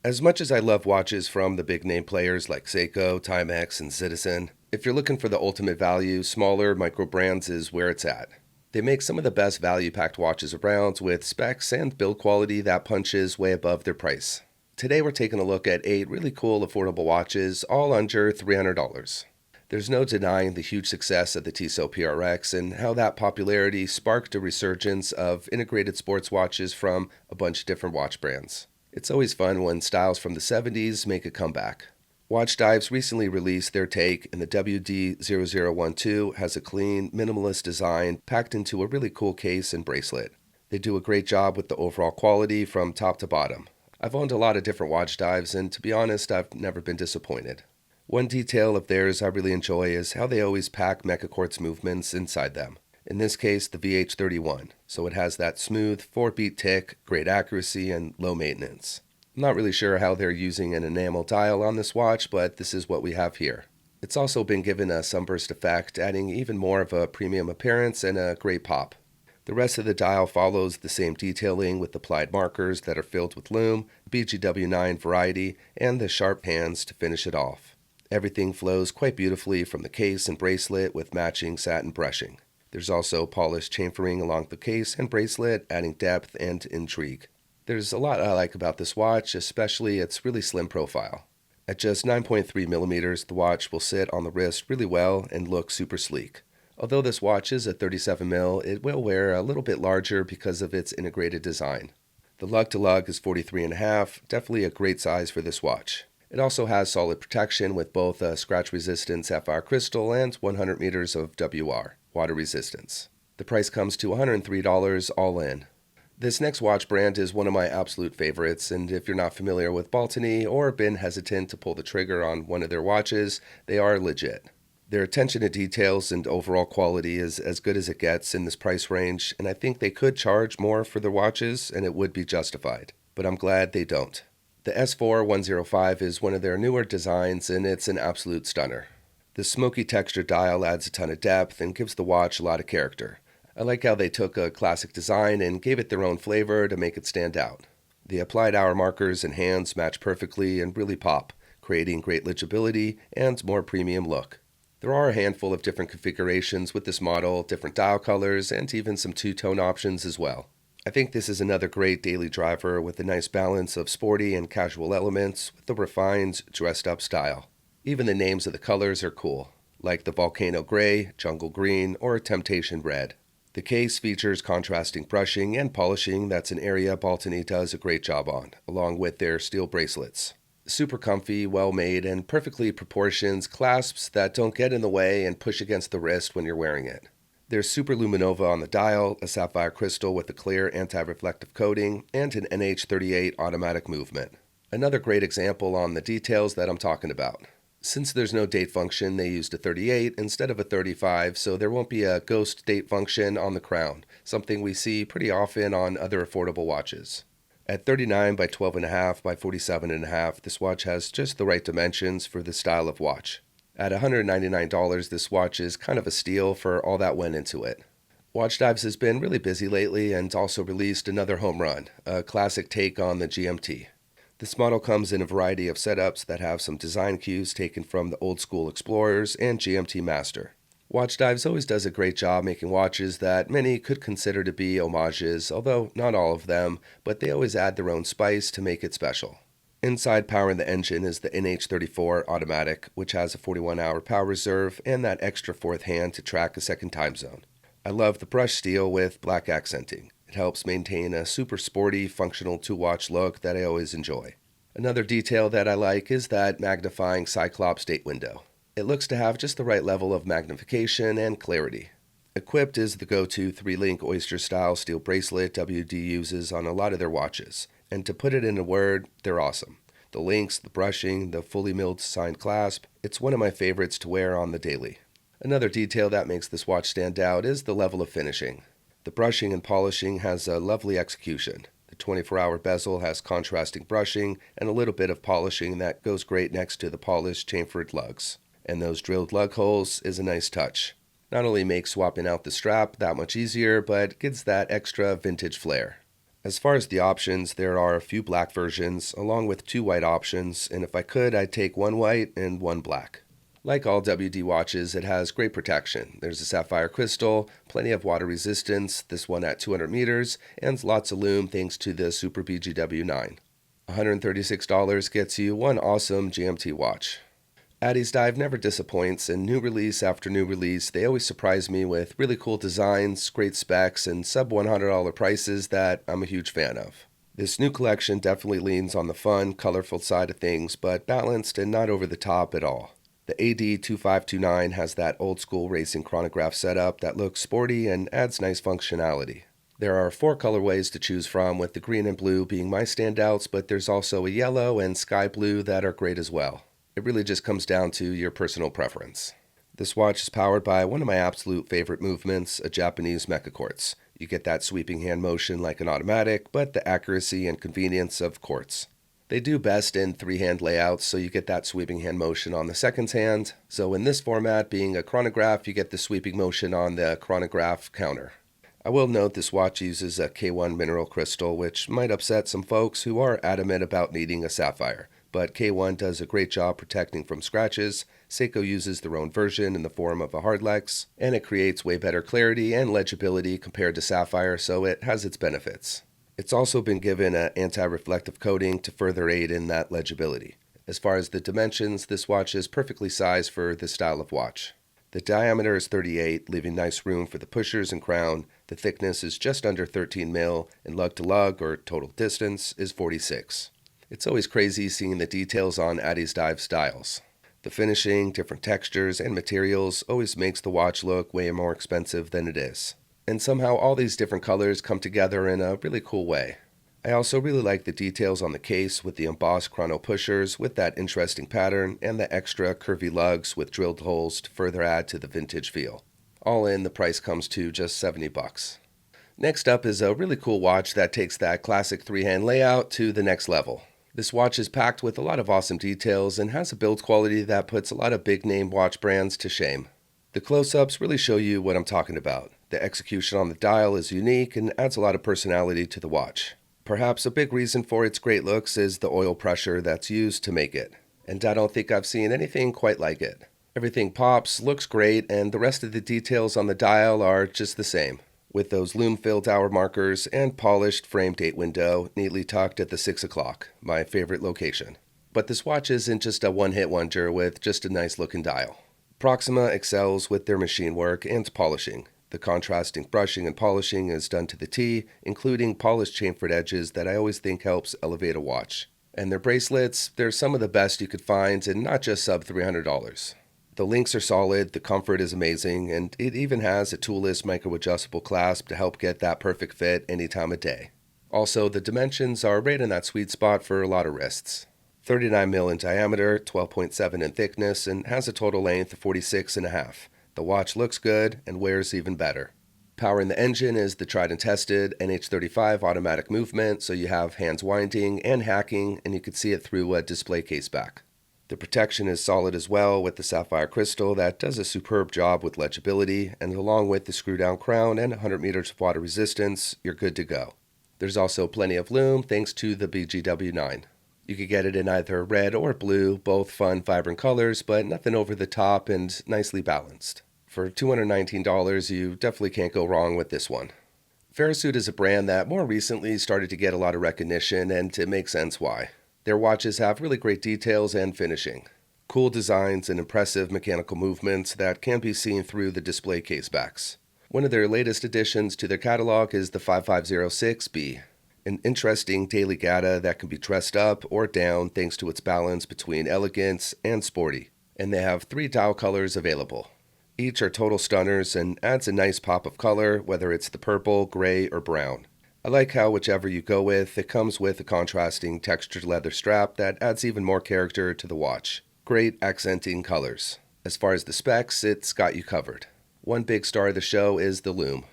As much as I love watches from the big name players like Seiko, Timex, and Citizen, if you're looking for the ultimate value, smaller micro brands is where it's at. They make some of the best value-packed watches around with specs and build quality that punches way above their price. Today we're taking a look at 8 really cool affordable watches, all under $300. There's no denying the huge success of the Tissot PRX and how that popularity sparked a resurgence of integrated sports watches from a bunch of different watch brands. It's always fun when styles from the 70s make a comeback. Watchdives recently released their take, and the WD0012 has a clean, minimalist design packed into a really cool case and bracelet. They do a great job with the overall quality from top to bottom. I've owned a lot of different Watchdives, and to be honest, I've never been disappointed. One detail of theirs I really enjoy is how they always pack mecha quartz movements inside them. In this case, the VH31, so it has that smooth 4-beat tick, great accuracy, and low maintenance. I'm not really sure how they're using an enamel dial on this watch, but this is what we have here. It's also been given a sunburst effect, adding even more of a premium appearance and a great pop. The rest of the dial follows the same detailing with applied markers that are filled with lume, BGW9 variety, and the sharp hands to finish it off. Everything flows quite beautifully from the case and bracelet with matching satin brushing. There's also polished chamfering along the case and bracelet, adding depth and intrigue. There's a lot I like about this watch, especially its really slim profile. At just 9.3 millimeters, the watch will sit on the wrist really well and look super sleek. Although this watch is a 37mm, it will wear a little bit larger because of its integrated design. The lug-to-lug is 43.5, definitely a great size for this watch. It also has solid protection with both a scratch-resistant sapphire crystal and 100 meters of WR, water resistance. The price comes to $103 all in. This next watch brand is one of my absolute favorites, and if you're not familiar with Baltany or been hesitant to pull the trigger on one of their watches, they are legit. Their attention to details and overall quality is as good as it gets in this price range, and I think they could charge more for their watches and it would be justified, but I'm glad they don't. The S4105 is one of their newer designs, and it's an absolute stunner. The smoky texture dial adds a ton of depth and gives the watch a lot of character. I like how they took a classic design and gave it their own flavor to make it stand out. The applied hour markers and hands match perfectly and really pop, creating great legibility and more premium look. There are a handful of different configurations with this model, different dial colors, and even some two-tone options as well. I think this is another great daily driver with a nice balance of sporty and casual elements with a refined, dressed-up style. Even the names of the colors are cool, like the Volcano Gray, Jungle Green, or Temptation Red. The case features contrasting brushing and polishing that's an area Baltany does a great job on, along with their steel bracelets. Super comfy, well-made, and perfectly proportioned clasps that don't get in the way and push against the wrist when you're wearing it. There's Super Luminova on the dial, a sapphire crystal with a clear anti-reflective coating, and an NH38 automatic movement. Another great example on the details that I'm talking about. Since there's no date function, they used a 38 instead of a 35, so there won't be a ghost date function on the crown, something we see pretty often on other affordable watches. At 39 by 12.5 by 47.5, this watch has just the right dimensions for this style of watch. At $199, this watch is kind of a steal for all that went into it. Watchdives has been really busy lately and also released another home run, a classic take on the GMT. This model comes in a variety of setups that have some design cues taken from the old school Explorers and GMT Master. Watchdives always does a great job making watches that many could consider to be homages, although not all of them, but they always add their own spice to make it special. Inside powering the engine is the NH34 automatic, which has a 41-hour power reserve and that extra fourth hand to track a second time zone. I love the brushed steel with black accenting. It helps maintain a super sporty, functional two-watch look that I always enjoy. Another detail that I like is that magnifying Cyclops date window. It looks to have just the right level of magnification and clarity. Equipped is the go-to 3-link oyster-style steel bracelet WD uses on a lot of their watches. And to put it in a word, they're awesome. The links, the brushing, the fully milled signed clasp, it's one of my favorites to wear on the daily. Another detail that makes this watch stand out is the level of finishing. The brushing and polishing has a lovely execution. The 24-hour bezel has contrasting brushing and a little bit of polishing that goes great next to the polished chamfered lugs. And those drilled lug holes is a nice touch. Not only makes swapping out the strap that much easier, but gives that extra vintage flair. As far as the options, there are a few black versions, along with 2 white options, and if I could, I'd take 1 white and 1 black. Like all WD watches, it has great protection. There's a sapphire crystal, plenty of water resistance, this one at 200 meters, and lots of lume thanks to the Super BGW9. $136 gets you one awesome GMT watch. Addiesdive never disappoints, and new release after new release, they always surprise me with really cool designs, great specs, and sub $100 prices that I'm a huge fan of. This new collection definitely leans on the fun, colorful side of things, but balanced and not over the top at all. The AD2529 has that old school racing chronograph setup that looks sporty and adds nice functionality. There are 4 colorways to choose from, with the green and blue being my standouts, but there's also a yellow and sky blue that are great as well. It really just comes down to your personal preference. This watch is powered by one of my absolute favorite movements, a Japanese mecha quartz. You get that sweeping hand motion like an automatic, but the accuracy and convenience of quartz. They do best in 3-hand layouts, so you get that sweeping hand motion on the second hand. So in this format, being a chronograph, you get the sweeping motion on the chronograph counter. I will note this watch uses a K1 mineral crystal, which might upset some folks who are adamant about needing a sapphire. But K1 does a great job protecting from scratches. Seiko uses their own version in the form of a hardlex, and it creates way better clarity and legibility compared to sapphire, so it has its benefits. It's also been given an anti-reflective coating to further aid in that legibility. As far as the dimensions, this watch is perfectly sized for this style of watch. The diameter is 38, leaving nice room for the pushers and crown. The thickness is just under 13 mil, and lug to lug, or total distance, is 46. It's always crazy seeing the details on Addiesdive styles. The finishing, different textures, and materials always makes the watch look way more expensive than it is. And somehow all these different colors come together in a really cool way. I also really like the details on the case with the embossed chrono pushers with that interesting pattern and the extra curvy lugs with drilled holes to further add to the vintage feel. All in, the price comes to just $70. Next up is a really cool watch that takes that classic 3-hand layout to the next level. This watch is packed with a lot of awesome details and has a build quality that puts a lot of big name watch brands to shame. The close-ups really show you what I'm talking about. The execution on the dial is unique and adds a lot of personality to the watch. Perhaps a big reason for its great looks is the oil pressure that's used to make it, and I don't think I've seen anything quite like it. Everything pops, looks great, and the rest of the details on the dial are just the same, with those lume-filled hour markers and polished frame date window neatly tucked at the 6 o'clock, my favorite location. But this watch isn't just a one-hit wonder with just a nice-looking dial. Proxima excels with their machine work and polishing. The contrasting brushing and polishing is done to the T, including polished chamfered edges that I always think helps elevate a watch. And their bracelets, they're some of the best you could find and not just sub $300. The links are solid, the comfort is amazing, and it even has a toolless micro-adjustable clasp to help get that perfect fit any time of day. Also, the dimensions are right in that sweet spot for a lot of wrists. 39 mil in diameter, 12.7 in thickness, and has a total length of 46.5. The watch looks good and wears even better. Powering the engine is the tried and tested NH35 automatic movement, so you have hands winding and hacking, and you can see it through a display case back. The protection is solid as well with the sapphire crystal that does a superb job with legibility, and along with the screw-down crown and 100 meters of water resistance, you're good to go. There's also plenty of lume thanks to the BGW9. You could get it in either red or blue, both fun, vibrant colors, but nothing over the top and nicely balanced. For $219, you definitely can't go wrong with this one. Farasute is a brand that more recently started to get a lot of recognition, and it makes sense why. Their watches have really great details and finishing, cool designs, and impressive mechanical movements that can be seen through the display case backs. One of their latest additions to their catalog is the 5506B, an interesting daily Gata that can be dressed up or down thanks to its balance between elegance and sporty, and they have 3 dial colors available. Each are total stunners and adds a nice pop of color, whether it's the purple, gray, or brown. I like how whichever you go with, it comes with a contrasting textured leather strap that adds even more character to the watch. Great accenting colors. As far as the specs, it's got you covered. One big star of the show is the lume.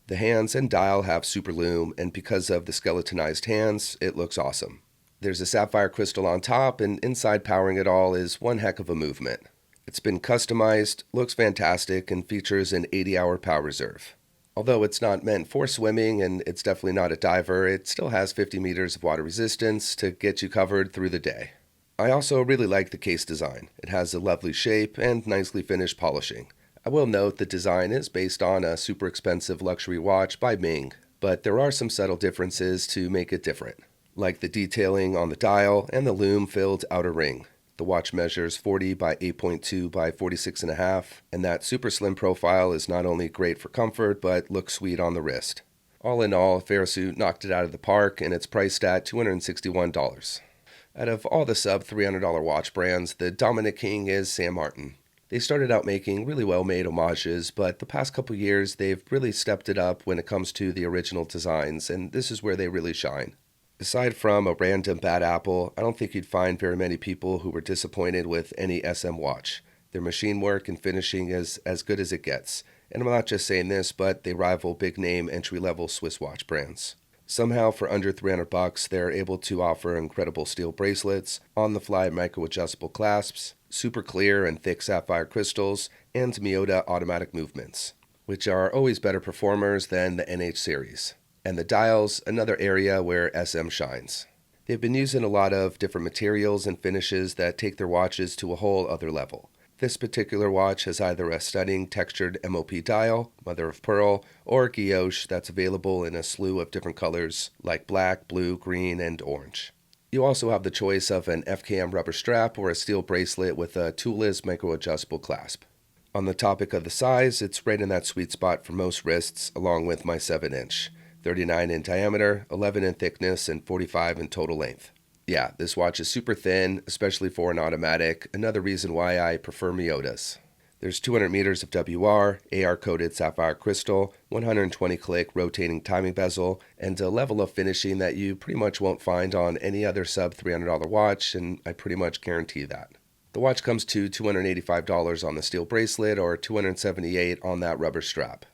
The hands and dial have super lume, and because of the skeletonized hands, it looks awesome. There's a sapphire crystal on top, and inside powering it all is one heck of a movement. It's been customized, looks fantastic, and features an 80-hour power reserve. Although it's not meant for swimming and it's definitely not a diver, it still has 50 meters of water resistance to get you covered through the day. I also really like the case design. It has a lovely shape and nicely finished polishing. I will note the design is based on a super expensive luxury watch by Ming, but there are some subtle differences to make it different, like the detailing on the dial and the lume-filled outer ring. The watch measures 40 by 8.2 by 46.5, and that super slim profile is not only great for comfort, but looks sweet on the wrist. All in all, Farasute knocked it out of the park, and it's priced at $261. Out of all the sub-$300 watch brands, the dominant king is San Martin. They started out making really well-made homages, but the past couple years they've really stepped it up when it comes to the original designs, and this is where they really shine. Aside from a random bad apple, I don't think you'd find very many people who were disappointed with any SM watch. Their machine work and finishing is as good as it gets. And I'm not just saying this, but they rival big-name entry-level Swiss watch brands. Somehow, for under $300, they're able to offer incredible steel bracelets, on-the-fly micro-adjustable clasps, super clear and thick sapphire crystals, and Miyota automatic movements, which are always better performers than the NH series. And the dials, another area where SM shines. They've been using a lot of different materials and finishes that take their watches to a whole other level. This particular watch has either a stunning textured MOP dial, mother of pearl, or guilloche that's available in a slew of different colors like black, blue, green, and orange. You also have the choice of an FKM rubber strap or a steel bracelet with a toolless micro-adjustable clasp. On the topic of the size, it's right in that sweet spot for most wrists, along with my 7-inch. 39 in diameter, 11 in thickness, and 45 in total length. Yeah, this watch is super thin, especially for an automatic, another reason why I prefer Miyotas. There's 200 meters of WR, AR-coated sapphire crystal, 120-click rotating timing bezel, and a level of finishing that you pretty much won't find on any other sub-$300 watch, and I pretty much guarantee that. The watch comes to $285 on the steel bracelet or $278 on that rubber strap.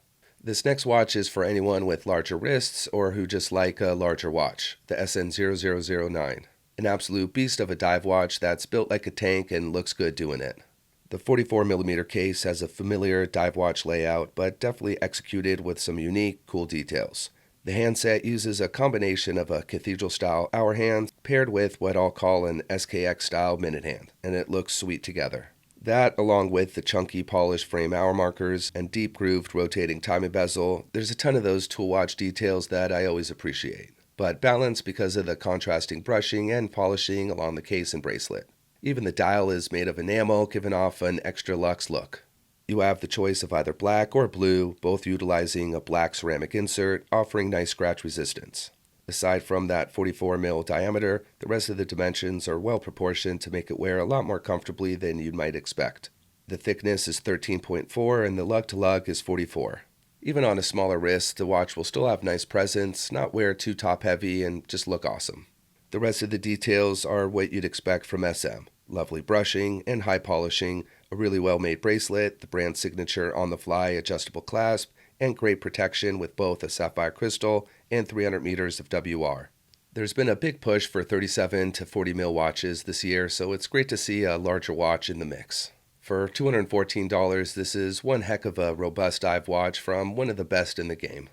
This next watch is for anyone with larger wrists or who just like a larger watch, the SN0009. An absolute beast of a dive watch that's built like a tank and looks good doing it. The 44mm case has a familiar dive watch layout, but definitely executed with some unique, cool details. The handset uses a combination of a cathedral-style hour hand paired with what I'll call an SKX-style minute hand, and it looks sweet together. That, along with the chunky polished frame hour markers and deep-grooved rotating timing bezel, there's a ton of those tool watch details that I always appreciate, but balanced because of the contrasting brushing and polishing along the case and bracelet. Even the dial is made of enamel, giving off an extra luxe look. You have the choice of either black or blue, both utilizing a black ceramic insert, offering nice scratch resistance. Aside from that 44mm diameter, the rest of the dimensions are well proportioned to make it wear a lot more comfortably than you might expect. The thickness is 13.4 and the lug-to-lug is 44. Even on a smaller wrist, the watch will still have nice presence, not wear too top-heavy, and just look awesome. The rest of the details are what you'd expect from SM. Lovely brushing and high polishing, a really well-made bracelet, the brand signature on-the-fly adjustable clasp, and great protection with both a sapphire crystal and 300 meters of WR. There's been a big push for 37 to 40mm watches this year, so it's great to see a larger watch in the mix. For $214, this is one heck of a robust dive watch from one of the best in the game.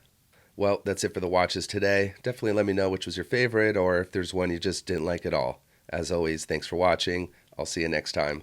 Well, that's it for the watches today. Definitely let me know which was your favorite or if there's one you just didn't like at all. As always, thanks for watching. I'll see you next time.